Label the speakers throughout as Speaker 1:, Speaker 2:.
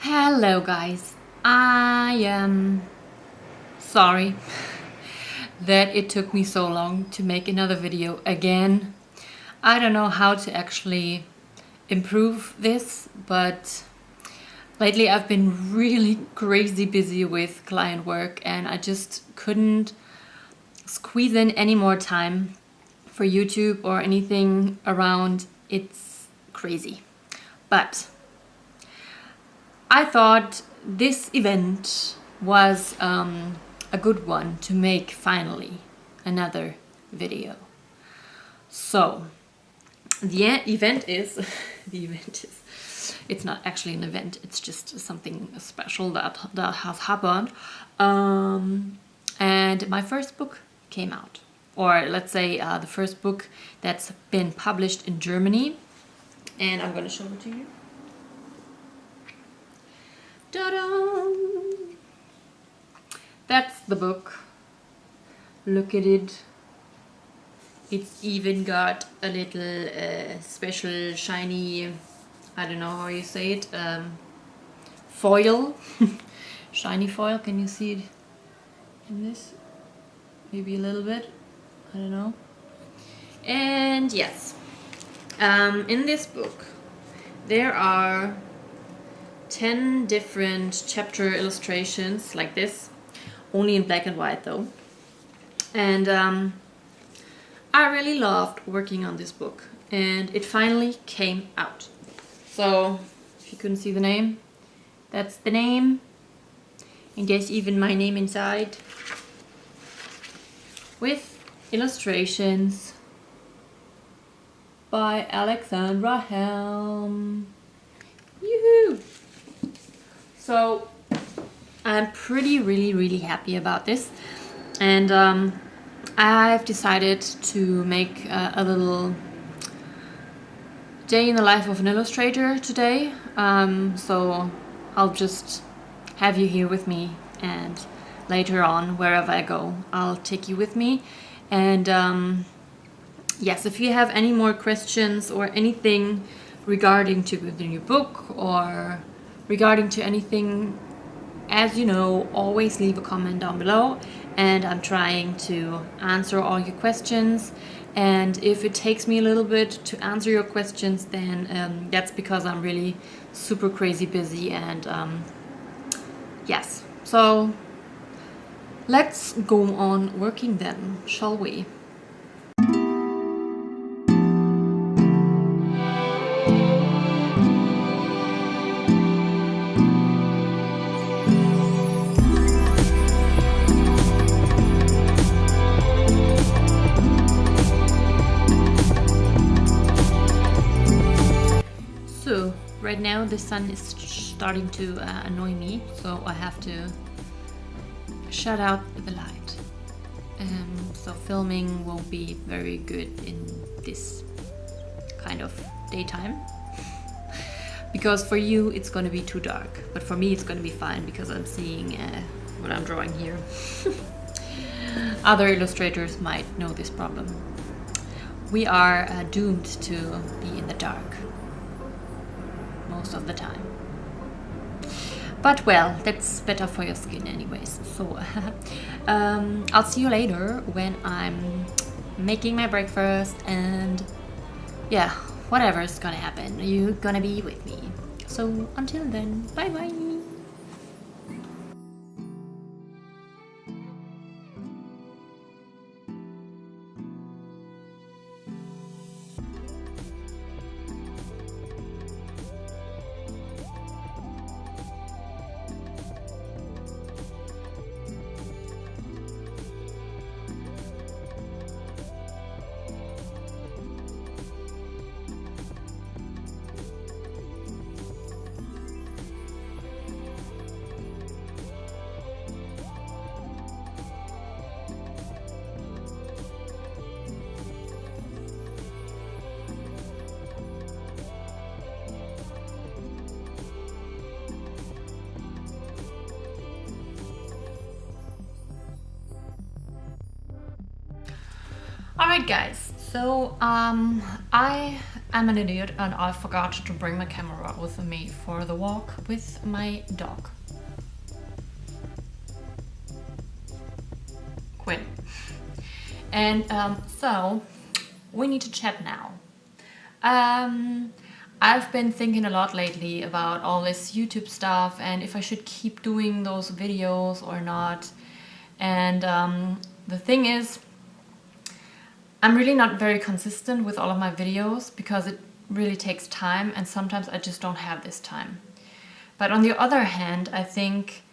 Speaker 1: Hello guys, I am sorry that it took me so long to make another video again. I don't know how to actually improve this, but lately I've been really crazy busy with client work and I just couldn't squeeze in any more time for YouTube or anything around. It's crazy. But I thought this event was a good one to make finally another video. So the event is it's not actually an event, it's just something special that has happened. And my first book came out, or let's say the first book that's been published in Germany, and I'm gonna show it to you. Ta-da! That's the book. Look at it. It's even got a little special shiny, I don't know how you say it, foil. Shiny foil. Can you see it in this? Maybe a little bit. I don't know. And yes, in this book there are 10 different chapter illustrations like this, only in black and white though. And I really loved working on this book, and it finally came out. So if you couldn't see the name, that's the name, and there's even my name inside with illustrations by Alexandra Helm. Yoo-hoo! So I'm really happy about this, and I've decided to make a little day in the life of an illustrator today. So I'll just have you here with me, and later on, wherever I go, I'll take you with me. And yes, if you have any more questions or anything regarding to the new book or regarding to anything, as you know, always leave a comment down below, and I'm trying to answer all your questions. And if it takes me a little bit to answer your questions, then that's because I'm really super crazy busy. And yes, so let's go on working then, shall we? So right now the sun is starting to annoy me, so I have to shut out the light. So filming won't be very good in this kind of daytime, because for you it's going to be too dark, but for me it's going to be fine because I'm seeing what I'm drawing here. Other illustrators might know this problem. We are doomed to be in the dark most of the time. But well, that's better for your skin anyways. So I'll see you later when I'm making my breakfast, and yeah, whatever's gonna happen, you're gonna be with me. So until then, bye bye. Alright guys, so I I'm an idiot and I forgot to bring my camera with me for the walk with my dog. Quinn. And so we need to chat now. I've been thinking a lot lately about all this YouTube stuff and if I should keep doing those videos or not. And the thing is, I'm really not very consistent with all of my videos because it really takes time and sometimes I just don't have this time. But on the other hand, I think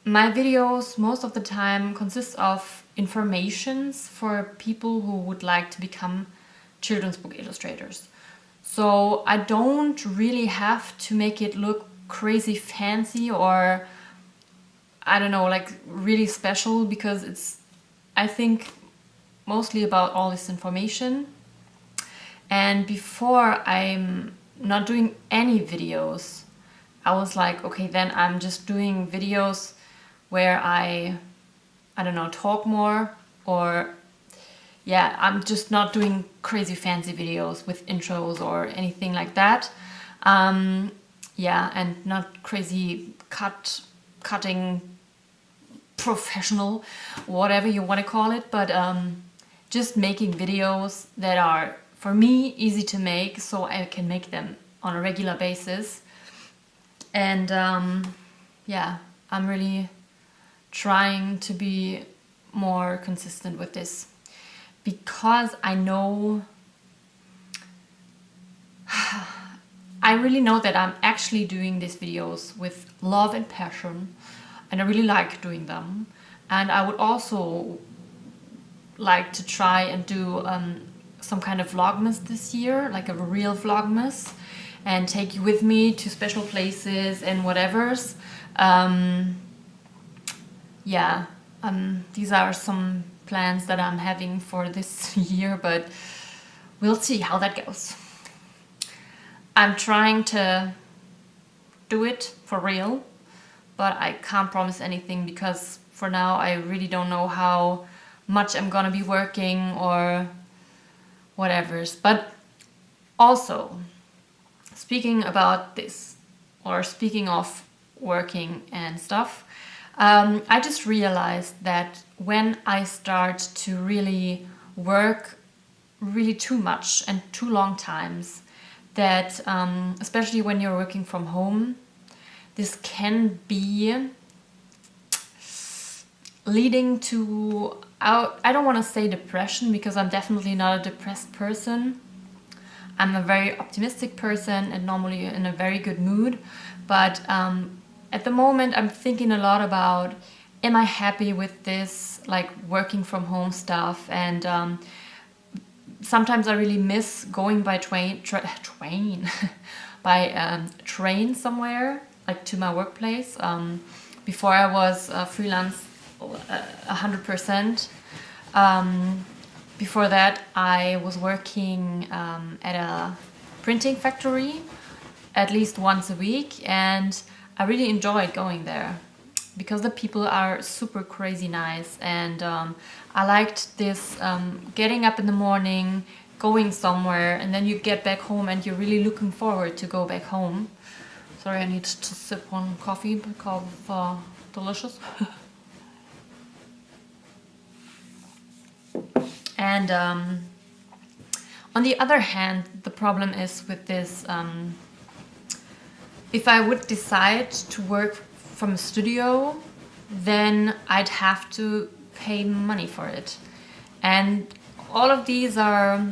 Speaker 1: my videos most of the time consist of informations for people who would like to become children's book illustrators. So I don't really have to make it look crazy fancy or I don't know, like really special, because it's, I think, mostly about all this information. And before I'm not doing any videos, I was like, okay, then I'm just doing videos where I don't know, talk more, or yeah, I'm just not doing crazy fancy videos with intros or anything like that. Yeah, and not crazy cutting professional, whatever you want to call it, but just making videos that are, for me, easy to make so I can make them on a regular basis. And yeah, I'm really trying to be more consistent with this because I know I really know that I'm actually doing these videos with love and passion and I really like doing them. And I would also like to try and do some kind of vlogmas this year, like a real vlogmas, and take you with me to special places and whatevers. Yeah, these are some plans that I'm having for this year, but we'll see how that goes. I'm trying to do it for real, but I can't promise anything because for now I really don't know how much I'm gonna be working or whatever's. But also, speaking about this, or speaking of working and stuff, I just realized that when I start to really work really too much and too long times, that especially when you're working from home, this can be leading to, I don't want to say depression because I'm definitely not a depressed person. I'm a very optimistic person and normally in a very good mood, but at the moment I'm thinking a lot about, am I happy with this, like working from home stuff? And sometimes I really miss going by train train somewhere, like to my workplace. Before I was freelance 100%. Before that I was working at a printing factory at least once a week, and I really enjoyed going there because the people are super crazy nice, and I liked this getting up in the morning, going somewhere, and then you get back home and you're really looking forward to go back home. Sorry, I need to sip on coffee because delicious. And on the other hand, the problem is with this, if I would decide to work from a studio, then I'd have to pay money for it. And all of these are,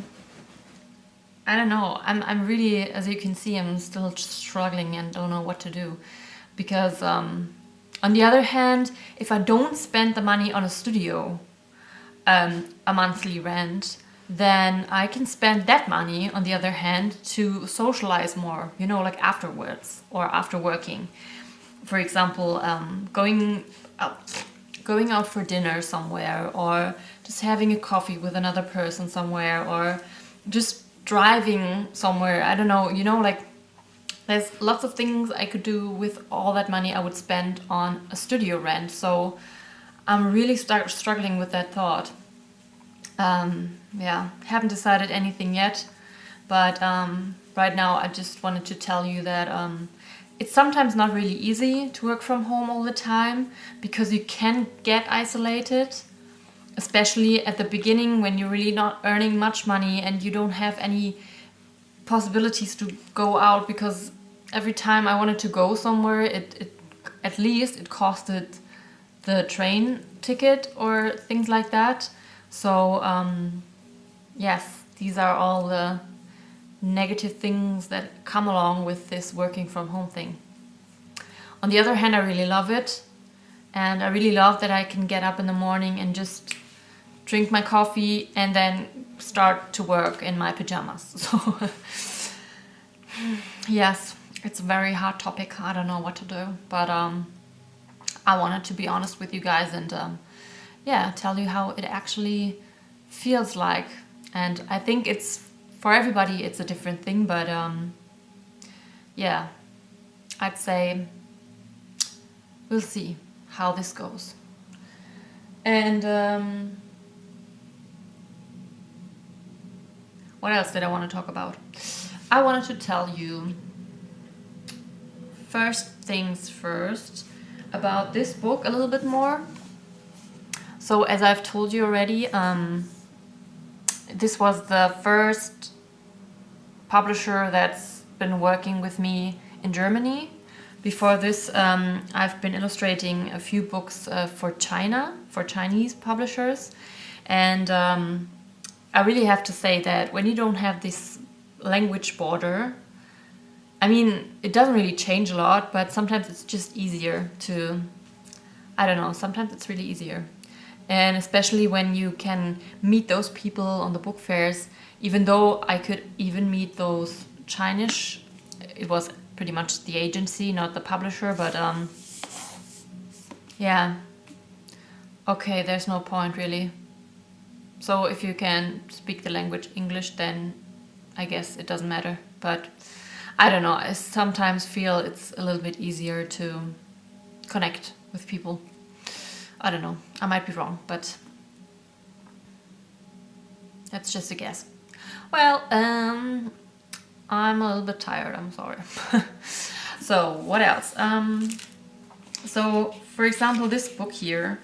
Speaker 1: I don't know, I'm really, as you can see, I'm still struggling and don't know what to do. Because on the other hand, if I don't spend the money on a studio, a monthly rent, then I can spend that money, on the other hand, to socialize more, you know, like afterwards or after working. For example, going out for dinner somewhere, or just having a coffee with another person somewhere, or just driving somewhere. I don't know, you know, like there's lots of things I could do with all that money I would spend on a studio rent. So I'm really struggling with that thought. Yeah, haven't decided anything yet, but right now I just wanted to tell you that it's sometimes not really easy to work from home all the time because you can get isolated, especially at the beginning when you're really not earning much money and you don't have any possibilities to go out, because every time I wanted to go somewhere, it at least it costed the train ticket or things like that. So yes, these are all the negative things that come along with this working from home thing. On the other hand, I really love it, and I really love that I can get up in the morning and just drink my coffee and then start to work in my pajamas. So yes, it's a very hard topic. I don't know what to do, but I wanted to be honest with you guys and yeah, tell you how it actually feels like. And I think it's, for everybody it's a different thing, but yeah, I'd say we'll see how this goes. And what else did I want to talk about? I wanted to tell you, first things first, about this book a little bit more. So as I've told you already, this was the first publisher that's been working with me in Germany. Before this, I've been illustrating a few books for China, for Chinese publishers. And I really have to say that when you don't have this language border, I mean, it doesn't really change a lot, but sometimes it's just easier to, I don't know, sometimes it's really easier. And especially when you can meet those people on the book fairs, even though I could even meet those Chinese, it was pretty much the agency, not the publisher, but yeah, okay, there's no point really. So if you can speak the language English, then I guess it doesn't matter. But I don't know, I sometimes feel it's a little bit easier to connect with people. I don't know, I might be wrong, but that's just a guess. Well, I'm a little bit tired, I'm sorry. So what else? So for example, this book here,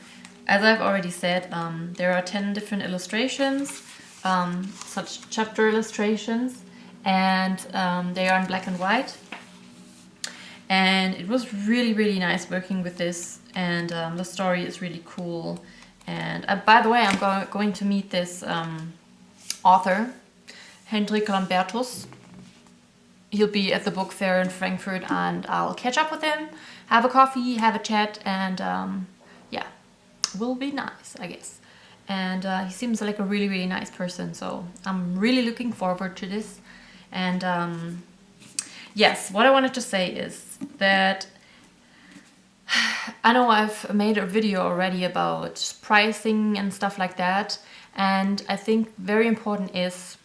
Speaker 1: as I've already said, there are 10 different illustrations, such chapter illustrations, and they are in black and white. And it was really, really nice working with this, and the story is really cool. And by the way, I'm going to meet this author, Hendrik Lambertus. He'll be at the book fair in Frankfurt, and I'll catch up with him, have a coffee, have a chat, and yeah, will be nice, I guess. And he seems like a really, really nice person, so I'm really looking forward to this. And yes, what I wanted to say is that I know I've made a video already about pricing and stuff like that, and I think very important is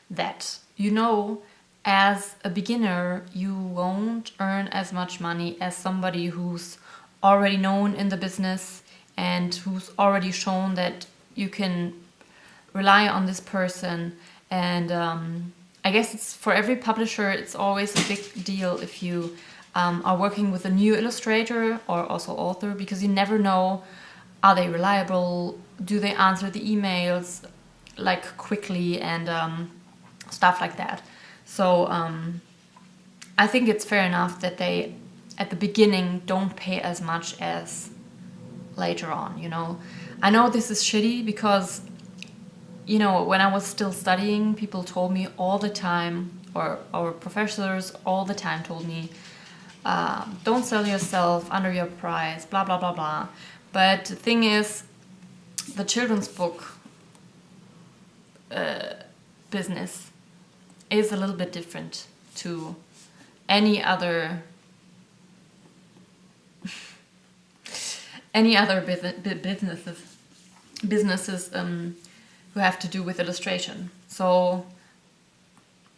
Speaker 1: that, you know, as a beginner you won't earn as much money as somebody who's already known in the business and who's already shown that you can rely on this person. And I guess it's for every publisher, it's always a big deal if you are working with a new illustrator or also author, because you never know, are they reliable, do they answer the emails like quickly, and stuff like that. So I think it's fair enough that they at the beginning don't pay as much as later on, you know. I know this is shitty because, you know, when I was still studying, people told me all the time, or our professors all the time told me, don't sell yourself under your price, blah, blah, blah, blah. But the thing is, the children's book business is a little bit different to any other businesses who have to do with illustration. So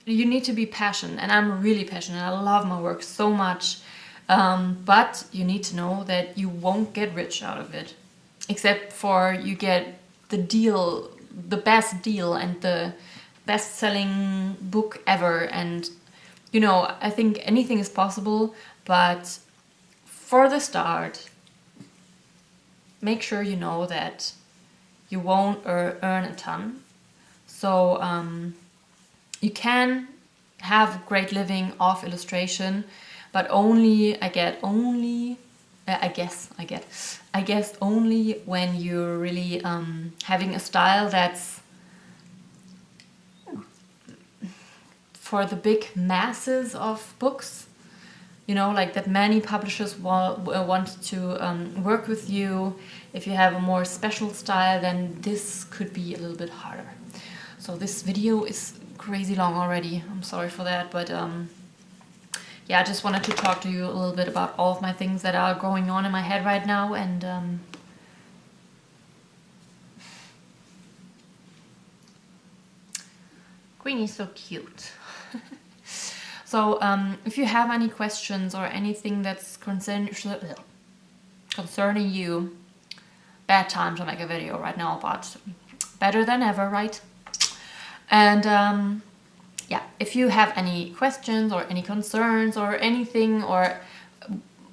Speaker 1: you need to be passionate, and I'm really passionate. I love my work so much, but you need to know that you won't get rich out of it. except for you get the deal, the best deal and the best-selling book ever. And you know, I think anything is possible, but for the start, make sure you know that you won't earn a ton. So you can have great living off illustration, but only, I guess only when you're really having a style that's for the big masses of books. You know, like that many publishers want to work with you. If you have a more special style, then this could be a little bit harder. So this video is crazy long already. I'm sorry for that, but yeah, I just wanted to talk to you a little bit about all of my things that are going on in my head right now. And Queenie's so cute. So if you have any questions or anything that's concerning you, bad time to make a video right now, but better than ever, right? And yeah, if you have any questions or any concerns or anything, or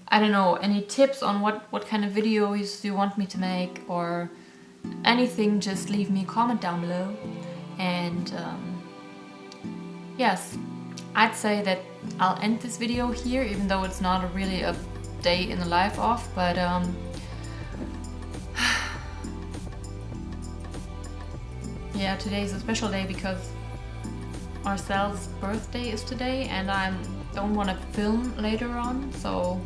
Speaker 1: I don't know, any tips on what kind of videos you want me to make or anything, just leave me a comment down below. And yes, I'd say that I'll end this video here, even though it's not really a day in the life off, but yeah, today is a special day because Marcel's birthday is today and I don't want to film later on, so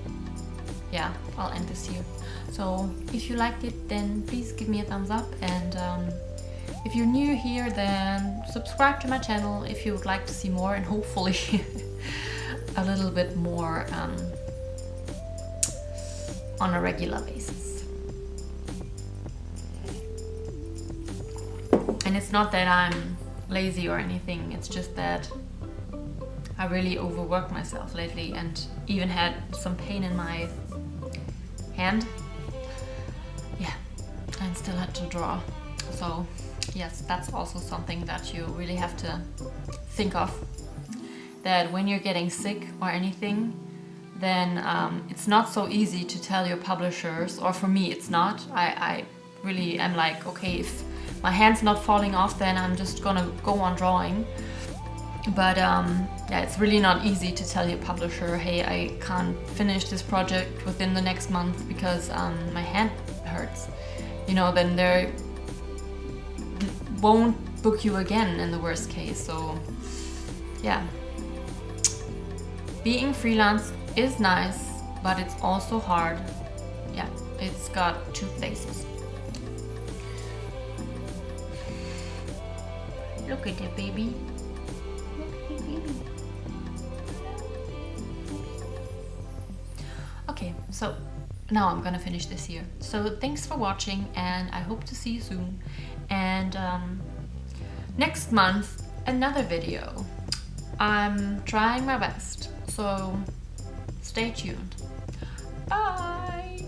Speaker 1: yeah, I'll end this here. So if you liked it, then please give me a thumbs up, and if you're new here, then subscribe to my channel if you would like to see more, and hopefully a little bit more on a regular basis. And it's not that I'm lazy or anything, it's just that I really overworked myself lately and even had some pain in my hand. Yeah, and still had to draw. So yes, that's also something that you really have to think of, that when you're getting sick or anything, then it's not so easy to tell your publishers, or for me it's not. I really am like, okay, if my hand's not falling off, then I'm just gonna go on drawing. But yeah, it's really not easy to tell your publisher, hey, I can't finish this project within the next month because my hand hurts. You know, then they won't book you again in the worst case. So yeah, being freelance is nice, but it's also hard. Yeah, it's got two faces. Look at it, baby. Look at it, baby. Okay, so now I'm gonna finish this here. So thanks for watching, and I hope to see you soon. And next month, another video. I'm trying my best, so stay tuned. Bye!